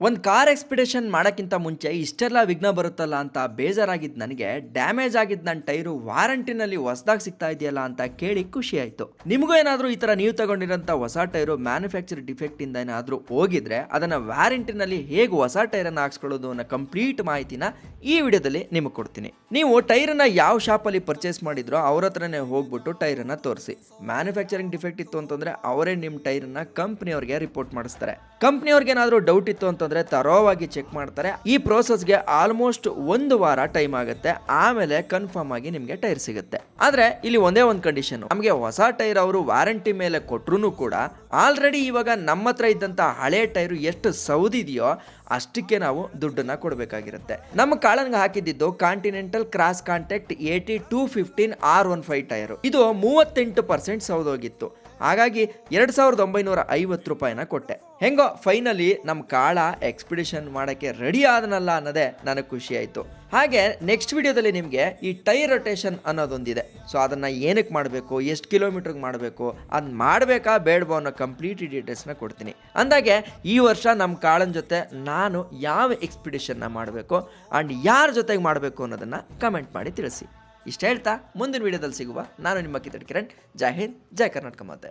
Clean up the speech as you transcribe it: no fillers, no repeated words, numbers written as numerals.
ಒಂದು car expedition ಮಾಡೋಕ್ಕಿಂತ ಮುಂಚೆ ಇಷ್ಟೆಲ್ಲ ವಿಘ್ನ ಬರುತ್ತಲ್ಲ ಅಂತ ಬೇಜಾರಾಗಿದ್ದು ನನಗೆ ಡ್ಯಾಮೇಜ್ ಆಗಿದ್ದು ನನ್ನ ಟೈರು ವಾರಂಟಿನಲ್ಲಿ ಹೊಸದಾಗಿ ಸಿಗ್ತಾ ಇದೆಯಲ್ಲ ಅಂತ ಕೇಳಿ ಖುಷಿ ಆಯಿತು. ನಿಮಗೂ ಏನಾದರೂ ಈ ಥರ ನೀವು ತಗೊಂಡಿರೋಂಥ ಹೊಸ ಟೈರು ಮ್ಯಾನುಫ್ಯಾಕ್ಚರ್ ಡಿಫೆಕ್ಟಿಂದ ಏನಾದರೂ ಹೋಗಿದ್ರೆ ಅದನ್ನು ವ್ಯಾರಂಟಿನಲ್ಲಿ ಹೇಗೆ ಹೊಸ ಟೈರನ್ನು ಹಾಕ್ಸ್ಕೊಳ್ಳೋದು ಅನ್ನೋ ಕಂಪ್ಲೀಟ್ ಮಾಹಿತಿನ ಈ ವಿಡಿಯೋದಲ್ಲಿ ನಿಮಗೆ ಕೊಡ್ತೀನಿ. ನೀವು ಟೈರನ್ನು ಯಾವ ಶಾಪಲ್ಲಿ ಪರ್ಚೇಸ್ ಮಾಡಿದ್ರೋ ಅವ್ರ ಹತ್ರನೇ ಹೋಗ್ಬಿಟ್ಟು ಟೈರನ್ನು ತೋರಿಸಿ. ಮ್ಯಾನುಫ್ಯಾಕ್ಚರಿಂಗ್ ಡಿಫೆಕ್ಟ್ ಇತ್ತು ಅಂತಂದರೆ ಅವರೇ ನಿಮ್ಮ ಟೈರನ್ನು ಕಂಪ್ನಿಯವ್ರಿಗೆ ರಿಪೋರ್ಟ್ ಮಾಡಿಸ್ತಾರೆ. ಕಂಪ್ನಿಯವ್ರಿಗೆ ಏನಾದರೂ ಡೌಟ್ ಇತ್ತು ಅಂತಂದರೆ ತರೋವಾಗಿ ಚೆಕ್ ಮಾಡ್ತಾರೆ. ಈ ಪ್ರೋಸೆಸ್ಗೆ ಆಲ್ಮೋಸ್ಟ್ 1 ವಾರ ಟೈಮ್ ಆಗುತ್ತೆ. ಆಮೇಲೆ ಕನ್ಫರ್ಮ್ ಆಗಿ ನಿಮಗೆ ಟೈರ್ ಸಿಗುತ್ತೆ. ಆದರೆ ಇಲ್ಲಿ ಒಂದೇ ಒಂದು ಕಂಡೀಷನ್, ನಮಗೆ ಹೊಸ ಟೈರ್ ಅವರು ವಾರಂಟಿ ಮೇಲೆ ಕೊಟ್ಟರು ಕೂಡ ಆಲ್ರೆಡಿ ಇವಾಗ ನಮ್ಮ ಹತ್ರ ಇದ್ದಂಥ ಹಳೆ ಟೈರು ಎಷ್ಟು ಸೌದಿದೆಯೋ ಅಷ್ಟಕ್ಕೆ ನಾವು ದುಡ್ಡನ್ನ ಕೊಡಬೇಕಾಗಿರುತ್ತೆ. ನಮ್ಮ ಕಾಳನ್ಗೆ ಹಾಕಿದ್ದು continental cross contact 8215 R15 tyre. ಇದು 38% ಸೌದೋಗಿತ್ತು. ಹಾಗಾಗಿ 2950 ರೂಪಾಯಿನ ಕೊಟ್ಟೆ. ಹೆಂಗೋ ಫೈನಲಿ ನಮ್ಮ ಕಾಳ ಎಕ್ಸ್ಪಿಡಿಷನ್ ಮಾಡೋಕ್ಕೆ ರೆಡಿ ಆದನಲ್ಲ ಅನ್ನೋದೇ ನನಗೆ ಖುಷಿ ಆಯಿತು. ಹಾಗೆ ನೆಕ್ಸ್ಟ್ ವಿಡಿಯೋದಲ್ಲಿ ನಿಮಗೆ ಈ ಟೈರ್ ರೊಟೇಷನ್ ಅನ್ನೋದೊಂದಿದೆ. ಸೊ ಅದನ್ನು ಏನಕ್ಕೆ ಮಾಡಬೇಕು, ಎಷ್ಟು ಕಿಲೋಮೀಟ್ರಿಗೆ ಮಾಡಬೇಕು, ಅದು ಮಾಡಬೇಕಾ ಬೇಡವೋ ಅನ್ನೋ ಕಂಪ್ಲೀಟ್ ಡೀಟೇಲ್ಸ್ನ ಕೊಡ್ತೀನಿ. ಅಂದಾಗೆ ಈ ವರ್ಷ ನಮ್ಮ ಕಾಳನ ಜೊತೆ ನಾನು ಯಾವ ಎಕ್ಸ್ಪಿಡಿಷನ್ನ ಮಾಡಬೇಕು ಆ್ಯಂಡ್ ಯಾರ ಜೊತೆಗೆ ಮಾಡಬೇಕು ಅನ್ನೋದನ್ನು ಕಮೆಂಟ್ ಮಾಡಿ ತಿಳಿಸಿ. ಇಷ್ಟು ಹೇಳ್ತಾ ಮುಂದಿನ ವಿಡಿಯೋದಲ್ಲಿ ಸಿಗುವ. ನಾನು ನಿಮ್ಮ ಕಿತ್ತಡಿ ಕಿರಣ್. ಜೈ ಹಿಂದ್, ಜೈ ಕರ್ನಾಟಕ ಮಾತೆ.